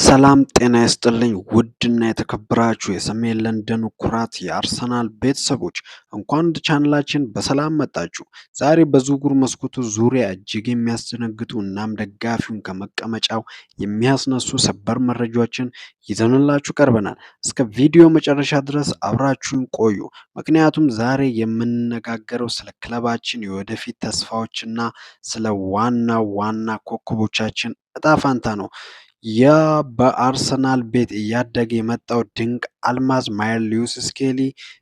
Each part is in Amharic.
ሰላም ጤና ይስጥልኝ ውድና የተከበራችሁ የሰሜን ለንደን ኩራት የአርሰናል ቤተሰቦች እንኳን ወደ ቻናላችን በሰላም መጣችሁ። ዛሬ በዝውውር መስኮቱ ዙሪያ እጅግ የሚያስደነግጡ እናም ደጋፊውን ከመቀመጫው የሚያስነሱ ሰበር መረጃዎችን ይዘንላችሁ ቀርበናል። እስከ ቪዲዮ መጨረሻ ድረስ አብራችሁን ቆዩ። ምክንያቱም ዛሬ የምንነጋገረው ስለ ክለባችን የወደፊት ተስፋዎችና ስለ ዋና ኮከቦቻችን እጣ ፋንታ ነው። ያ በአርሰናል ቤት እያደገ የመጣው ድንቅ አልማዝ ማይር ሉዊስ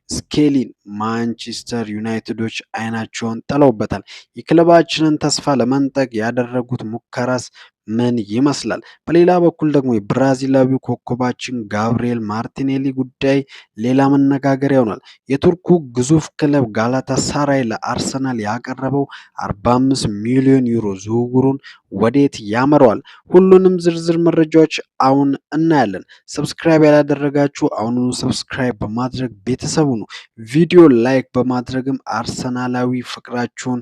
ስኬሊን ማንቸስተር ዩናይትዶች አይናቸውን ጥለውበታል። የክለባችንን ተስፋ ለመንጠቅ ያደረጉት ሙከራስ ምን ይመስላል? በሌላ በኩል ደግሞ የብራዚላዊው ኮከባችን ጋብሪኤል ማርቲኔሊ ጉዳይ ሌላ መነጋገሪያ ሆኗል። የቱርኩ ግዙፍ ክለብ ጋላታሳራይ ለአርሰናል ያቀረበው 45 ሚሊዮን ዩሮ ዝውውሩን ወዴት ያመራዋል? ሁሉንም ዝርዝር መረጃዎች አሁን እናያለን። ሰብስክራይብ ያላደረጋችሁ አሁኑኑ ሰብስክራይብ በማድረግ ቤተሰቡ ነው። ቪዲዮ ላይክ በማድረግም አርሰናላዊ ፍቅራችሁን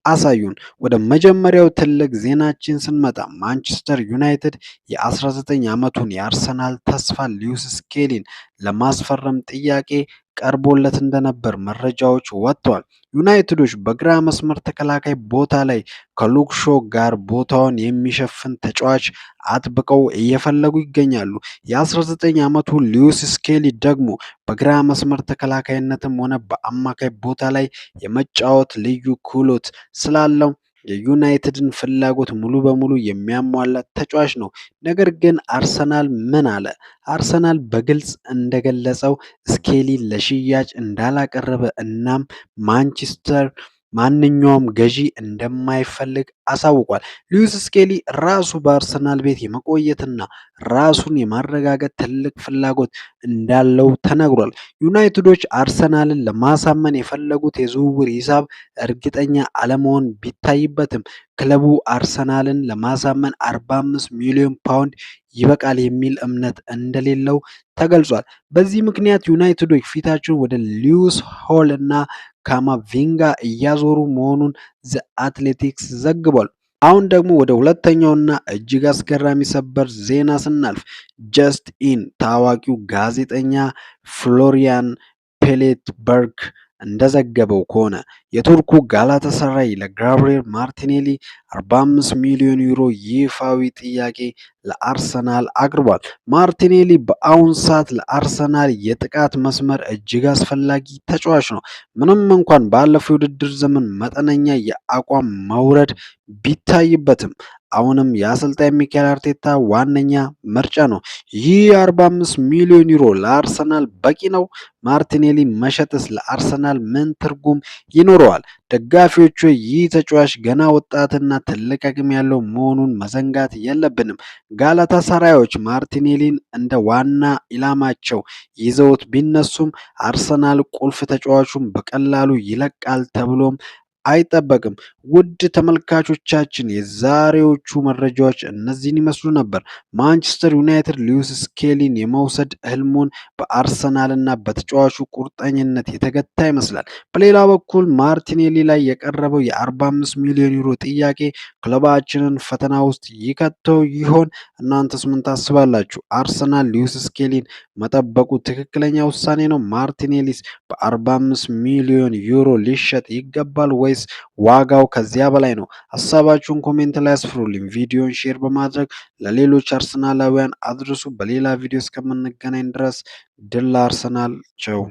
አሳዩን። ወደ መጀመሪያው ትልቅ ዜናችን ስንመጣ ማንቸስተር ዩናይትድ የ19 ዓመቱን የአርሰናል ተስፋ ሉዊስ ስኬሊን ለማስፈረም ጥያቄ ቀርቦለት እንደነበር መረጃዎች ወጥተዋል። ዩናይትዶች በግራ መስመር ተከላካይ ቦታ ላይ ከሉክ ሾ ጋር ቦታውን የሚሸፍን ተጫዋች አጥብቀው እየፈለጉ ይገኛሉ። የ19 ዓመቱ ሉዊስ ስኬሊ ደግሞ በግራ መስመር ተከላካይነትም ሆነ በአማካይ ቦታ ላይ የመጫወት ልዩ ክህሎት ስላለው የዩናይትድን ፍላጎት ሙሉ በሙሉ የሚያሟላ ተጫዋች ነው። ነገር ግን አርሰናል ምን አለ? አርሰናል በግልጽ እንደገለጸው ስኬሊ ለሽያጭ እንዳላቀረበ እናም ማንቸስተር ማንኛውም ገዢ እንደማይፈልግ አሳውቋል። ሉዊስ ስኬሊ ራሱ በአርሰናል ቤት የመቆየትና ራሱን የማረጋገጥ ትልቅ ፍላጎት እንዳለው ተነግሯል። ዩናይትዶች አርሰናልን ለማሳመን የፈለጉት የዝውውር ሂሳብ እርግጠኛ አለመሆን ቢታይበትም ክለቡ አርሰናልን ለማሳመን 45 ሚሊዮን ፓውንድ ይበቃል የሚል እምነት እንደሌለው ተገልጿል። በዚህ ምክንያት ዩናይትዶች ፊታቸውን ወደ ሉዊስ ሆል እና ካማቪንጋ እያዞሩ መሆኑን ዘ አትሌቲክስ ዘግቧል። አሁን ደግሞ ወደ ሁለተኛውና እጅግ አስገራሚ ሰበር ዜና ስናልፍ ጀስት ኢን ታዋቂው ጋዜጠኛ ፍሎሪያን ፔሌትበርግ እንደዘገበው ከሆነ የቱርኩ ጋላታሳራይ ለጋብሪኤል ማርቲኔሊ 45 ሚሊዮን ዩሮ ይፋዊ ጥያቄ ለአርሰናል አቅርቧል። ማርቲኔሊ በአሁን ሰዓት ለአርሰናል የጥቃት መስመር እጅግ አስፈላጊ ተጫዋች ነው። ምንም እንኳን ባለፈው የውድድር ዘመን መጠነኛ የአቋም መውረድ ቢታይበትም አሁንም የአሰልጣኝ ሚኬል አርቴታ ዋነኛ ምርጫ ነው። ይህ 45 ሚሊዮን ዩሮ ለአርሰናል በቂ ነው? ማርቲኔሊ መሸጥስ ለአርሰናል ምን ትርጉም ይኖረዋል? ደጋፊዎቹ ይህ ተጫዋች ገና ወጣትና ትልቅ አቅም ያለው መሆኑን መዘንጋት የለብንም። ጋላታሳራዮች ማርቲኔሊን እንደ ዋና ኢላማቸው ይዘውት ቢነሱም አርሰናል ቁልፍ ተጫዋቹን በቀላሉ ይለቃል ተብሎም አይጠበቅም። ውድ ተመልካቾቻችን የዛሬዎቹ መረጃዎች እነዚህን ይመስሉ ነበር። ማንቸስተር ዩናይትድ ሉዊስ ስኬሊን የመውሰድ ህልሙን በአርሰናልና በተጫዋቹ ቁርጠኝነት የተገታ ይመስላል። በሌላ በኩል ማርቲኔሊ ላይ የቀረበው የ45 ሚሊዮን ዩሮ ጥያቄ ክለባችንን ፈተና ውስጥ ይከተው ይሆን? እናንተስ ምን ታስባላችሁ? አርሰናል ሉዊስ ስኬሊን መጠበቁ ትክክለኛ ውሳኔ ነው? ማርቲኔሊስ በ45 ሚሊዮን ዩሮ ሊሸጥ ይገባል ወይስ ዋጋው ከዚያ በላይ ነው? ሀሳባችሁን ኮሜንት ላይ አስፍሩልኝ። ቪዲዮን ሼር በማድረግ ለሌሎች አርሰናላውያን አድርሱ። በሌላ ቪዲዮ እስከምንገናኝ ድረስ ድል ለአርሰናል ቸው